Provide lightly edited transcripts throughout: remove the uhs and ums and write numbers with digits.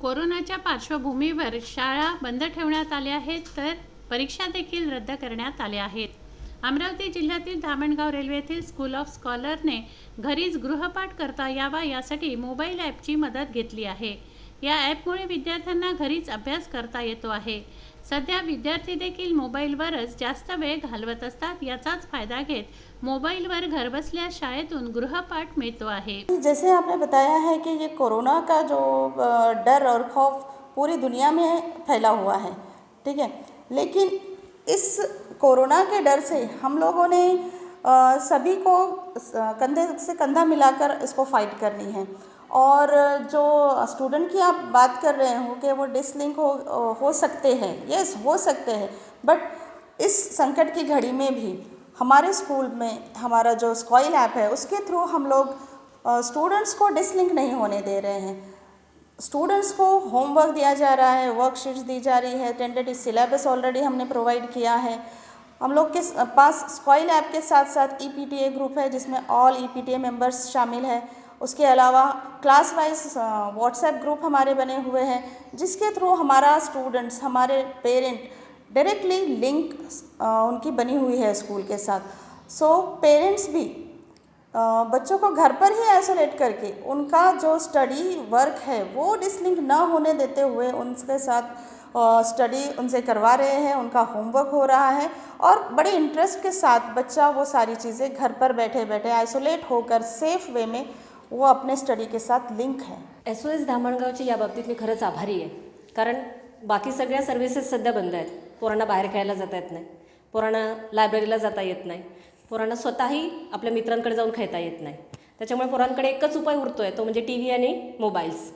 कोरोनाच्या पार्श्वभूमीवर शाळा बंद ठेवण्यात आल्या आहेत, तर परीक्षा देखील रद्द करण्यात आल्या आहेत. अमरावती जिल्ह्यातील धामणगाव रेल्वे येथील स्कूल ऑफ स्कॉलरने घरीच गृहपाठ करता यावा यासाठी मोबाईल ॲपची मदत घेतली आहे. या ॲपमुळे विद्यार्थ्यांना घरीच अभ्यास करता येतो आहे. सध्या विद्यार्थी देखील मोबाईलवरच जास्त वेळ घालवत असतात. याचाच फायदा घेत मोबाईलवर घरबसल्या शाळेतून गृहपाठ मिळतो आहे. जैसे आपने बताया है कि ये कोरोना का जो डर और खौफ पूरी दुनिया में फैला हुआ है, ठीक है, लेकिन इस कोरोना के डर से हम लोगों ने सभी को कंधे से कंधा मिलाकर इसको फाइट करनी है। और जो स्टूडेंट की आप बात कर रहे हो कि वो डिसलिंक हो सकते हैं, यस हो सकते हैं, बट इस संकट की घड़ी में भी हमारे स्कूल में हमारा जो स्कॉइल ऐप है उसके थ्रू हम लोग स्टूडेंट्स को डिसलिंक नहीं होने दे रहे हैं। स्टूडेंट्स को होमवर्क दिया जा रहा है, वर्कशीट्स दी जा रही है, टेंटेटिव सिलेबस ऑलरेडी हमने प्रोवाइड किया है। हम लोग के पास स्कॉइल ऐप के साथ साथ EPTA ग्रुप है जिसमें ऑल EPTA मेंबर्स शामिल है। उसके अलावा क्लास वाइज व्हाट्सएप ग्रुप हमारे बने हुए हैं जिसके थ्रू हमारा स्टूडेंट्स, हमारे पेरेंट डायरेक्टली लिंक उनकी बनी हुई है स्कूल के साथ। सो पेरेंट्स भी बच्चों को घर पर ही आइसोलेट करके उनका जो स्टडी वर्क है वो डिसलिंक ना होने देते हुए उनके साथ स्टडी उनसे करवा रहे हैं, उनका होमवर्क हो रहा है और बड़े इंटरेस्ट के साथ बच्चा वो सारी चीज़ें घर पर बैठे बैठे आइसोलेट होकर सेफ वे में वो अपने स्टडी के साथ लिंक है। SOS धामणगावची या बाबतीत मी खरंच आभारी आहे, कारण बाकी सगळ्या सर्व्हिसेस सध्या बंद आहेत. पोरांना बाहेर खेळायला जाता येत नाही, पोरांना लायब्ररीला जाता येत नाही, पोरांना स्वतःही आपल्या मित्रांकडे जाऊन खेळता येत नाही. त्याच्यामुळे पोरांकडे एकच उपाय उरतो आहे, तो म्हणजे TV आणि मोबाईल्स.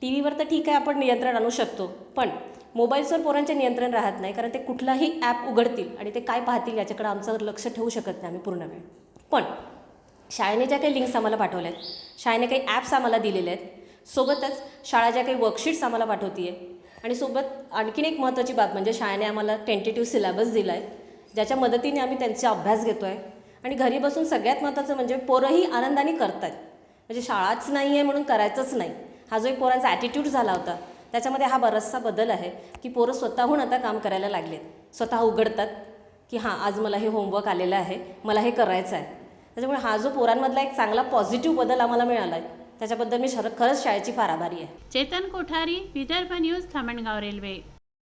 TVवर तर ठीक आहे, आपण नियंत्रण आणू शकतो, पण मोबाईल्सवर पोरांचे नियंत्रण राहत नाही, कारण ते कुठलाही ॲप उघडतील आणि ते काय पाहतील याच्याकडे आमचं लक्ष ठेवू शकत नाही आम्ही पूर्ण वेळ. पण शाळेने ज्या काही लिंक्स आम्हाला पाठवल्या आहेत, शाळेने काही ॲप्स आम्हाला दिलेले आहेत, सोबतच शाळा ज्या काही वर्कशीट्स आम्हाला पाठवते आहे आणि सोबत आणखीन एक महत्त्वाची बात म्हणजे शाळेने आम्हाला टेंटेटिव्ह सिलेबस दिला आहे, ज्याच्या मदतीने आम्ही त्यांचा अभ्यास घेतो आहे. आणि घरी बसून सगळ्यात महत्त्वाचं म्हणजे पोरंही आनंदाने करत आहेत. म्हणजे शाळाच नाही आहे म्हणून करायचंच नाही, हा जो एक पोरांचा ॲटिट्यूड झाला होता त्याच्यामध्ये हा बराचसा बदल आहे की पोरं स्वतःहून आता काम करायला लागलेत, स्वतः उघडतात की हां आज मला हे होमवर्क आलेलं आहे, मला हे करायचं आहे. त्याच्यामुळे हा जो पोरांमधला एक चांगला पॉझिटिव्ह बदल आम्हाला मिळाला आहे त्याच्याबद्दल मी खरंच शाळेची फार आभारी आहे. Chetan Kothari, Vidarbha news, Dhamangaon railway.